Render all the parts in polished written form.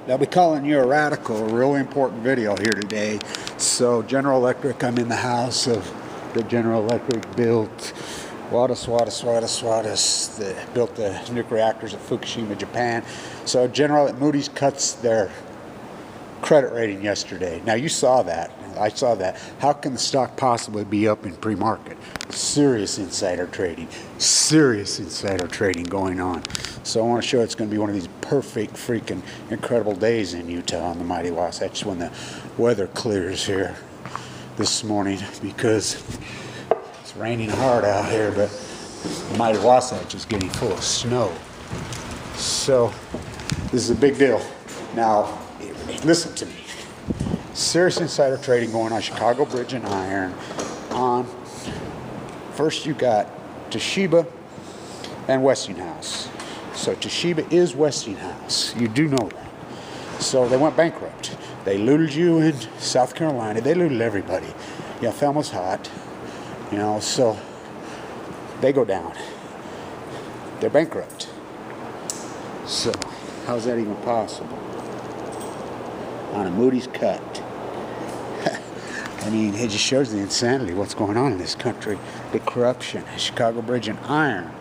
They'll be calling you a radical. A really important video here today. So General Electric, I'm in the house of the General Electric built built the nuclear reactors at Fukushima, Japan. So Moody's cuts their credit rating yesterday. Now you saw that. I saw that. How can the stock possibly be up in pre-market? Serious insider trading. Serious insider trading going on. So I want to show it's going to be one of these perfect, freaking, incredible days in Utah on the Mighty Wasatch when the weather clears here this morning, because it's raining hard out here, but the Mighty Wasatch is getting full of snow. So this is a big deal. Now, listen to me. Serious insider trading going on Chicago Bridge and Iron. First you got Toshiba and Westinghouse. So Toshiba is Westinghouse. You do know that. So they went bankrupt. They looted you in South Carolina. They looted everybody. Yeah, Thelma's hot. You know, so they go down. They're bankrupt. So how's that even possible? On a Moody's cut. I mean, it just shows the insanity of what's going on in this country. The corruption. Chicago Bridge and Iron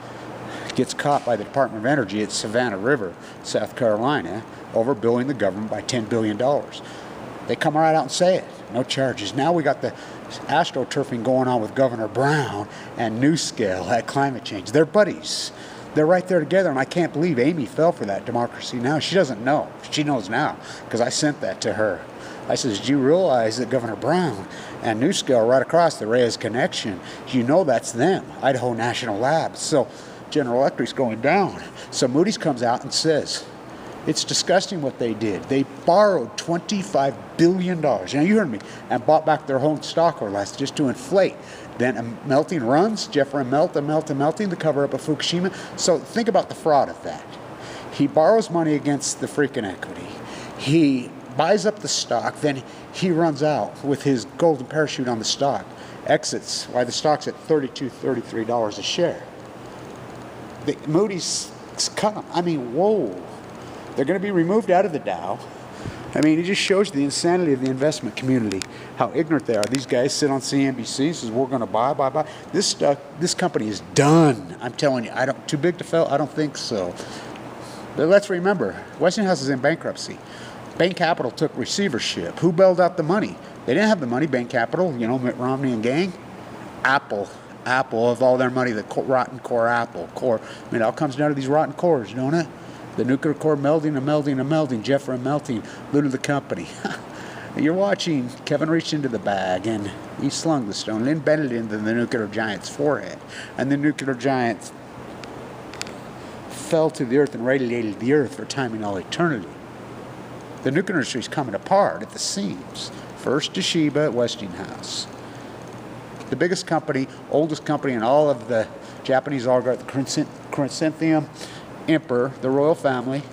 gets caught by the Department of Energy at Savannah River, South Carolina, overbilling the government by $10 billion. They come right out and say it. No charges. Now we got the astroturfing going on with Governor Brown and NewScale at climate change. They're buddies. They're right there together, and I can't believe Amy fell for that Democracy Now! She doesn't know. She knows now, because I sent that to her. I says, do you realize that Governor Brown and NewScale right across the Reyes connection, you know that's them, Idaho National Labs. So General Electric's going down. So Moody's comes out and says, it's disgusting what they did. They borrowed $25 billion, now you heard me, and bought back their whole stock or less just to inflate. Then melting runs, Jeffrey melting to cover up a Fukushima. So think about the fraud of that. He borrows money against the freaking equity. He buys up the stock, then he runs out with his golden parachute on the stock, exits while the stock's at $32, $33 a share. Moody's cut them. I mean, whoa. They're going to be removed out of the Dow. I mean, it just shows the insanity of the investment community, how ignorant they are. These guys sit on CNBC, says we're going to buy. This company is done. I'm telling you, too big to fail? I don't think so. But let's remember, Westinghouse is in bankruptcy. Bain Capital took receivership. Who bailed out the money? They didn't have the money, Bain Capital, you know, Mitt Romney and gang. Apple of all their money, the rotten core Apple. Core. I mean, it all comes down to these rotten cores, don't it? The nuclear core melting, Jeffrey melting, looted the company. You're watching Kevin reached into the bag and he slung the stone and embedded it into the nuclear giant's forehead. And the nuclear giant fell to the earth and radiated the earth for time and all eternity. The nuclear industry is coming apart at the seams. First Toshiba at Westinghouse. The biggest company, oldest company in all of the Japanese oligarch, the Chrysanthemum Emperor, the royal family,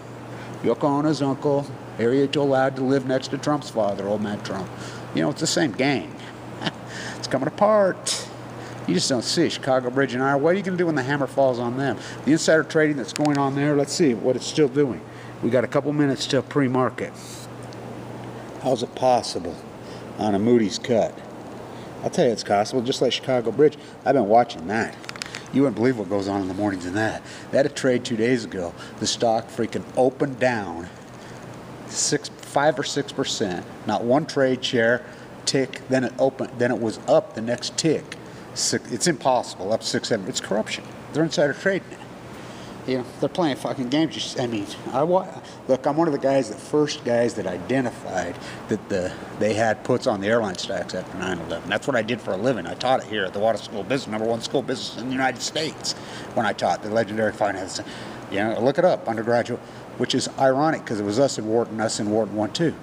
Yoko Ono's uncle, Ariel allowed to live next to Trump's father, old man Trump. You know, it's the same gang. It's coming apart. You just don't see it. Chicago Bridge and Iron. What are you going to do when the hammer falls on them? The insider trading that's going on there, let's see what it's still doing. We got a couple minutes till pre-market. How's it possible on a Moody's cut? I'll tell you it's possible, just like Chicago Bridge. I've been watching that. You wouldn't believe what goes on in the mornings in that. They had a trade 2 days ago. The stock freaking opened down 5 or 6%. Not one trade share tick, then it opened, then it was up the next tick. It's impossible, up 6, 7. It's corruption. They're insider trading it. You know, they're playing fucking games. I mean, look, I'm one of the first guys that identified that they had puts on the airline stocks after 9/11. That's what I did for a living. I taught it here at the Water School of Business, #1 school of business in the United States, when I taught the legendary finance. You know, look it up, undergraduate, which is ironic because it was us in Wharton 1 too.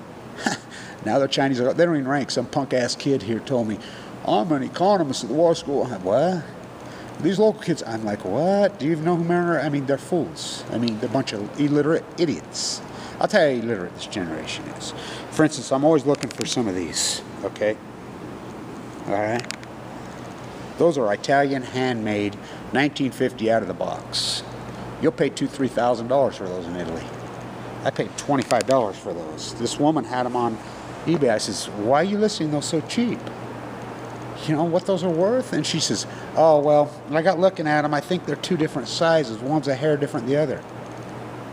Now the Chinese, they don't even rank. Some punk-ass kid here told me, I'm an economist at the Water School. I'm like, what? These local kids, I'm like, what? Do you even know who Mariner? I mean, they're fools. I mean, they're a bunch of illiterate idiots. I'll tell you how illiterate this generation is. For instance, I'm always looking for some of these, okay? All right? Those are Italian, handmade, 1950 out of the box. You'll pay $2,000 to $3,000 for those in Italy. I paid $25 for those. This woman had them on eBay. I says, why are you listing those so cheap? You know what those are worth? And she says, oh, well, I got looking at them. I think they're two different sizes. One's a hair different than the other.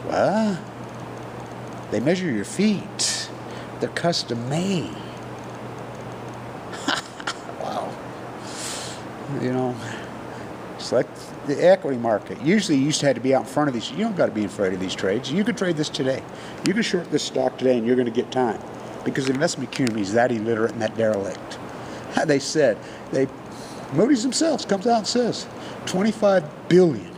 What? They measure your feet. They're custom made. Wow. You know, it's like the equity market. Usually you used to have to be out in front of these. You don't got to be in front of these trades. You could trade this today. You can short this stock today and you're going to get time. Because the investment community is that illiterate and that derelict. They said, Moody's themselves comes out and says, $25 billion.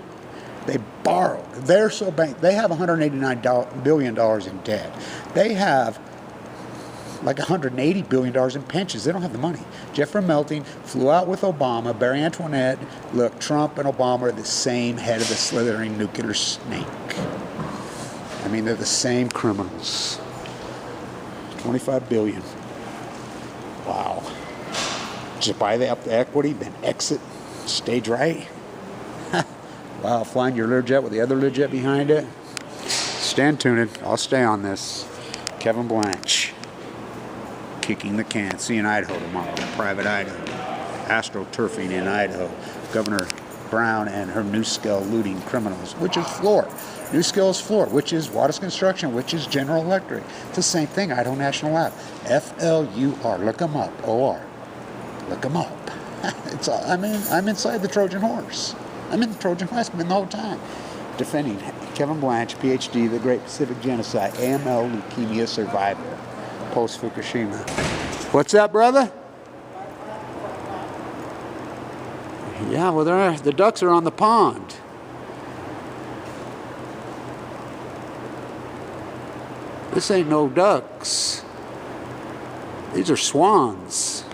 They borrowed. They're so banked. They have $189 billion in debt. They have like $180 billion in pensions. They don't have the money. Jeffrey Melting flew out with Obama, Barry Antoinette. Look, Trump and Obama are the same head of the slithering nuclear snake. I mean, they're the same criminals. $25 billion. Wow. Just buy up the equity, then exit, stage right. Wow, flying your Learjet with the other Learjet behind it. Stand tuned. I'll stay on this. Kevin Blanch. Kicking the can. See you in Idaho tomorrow. Private Idaho. AstroTurfing in Idaho. Governor Brown and her New Skill looting criminals, which is Floor. New Skill is Floor, which is Waters Construction, which is General Electric. It's the same thing. Idaho National Lab. FLUR. Look them up. OR. Look them up. I'm inside the Trojan Horse. I'm in the Trojan Horse. I've been the whole time. Defending Kevin Blanch, PhD, the Great Pacific Genocide, AML leukemia survivor, post Fukushima. What's up, brother? Yeah, well, the ducks are on the pond. This ain't no ducks. These are swans.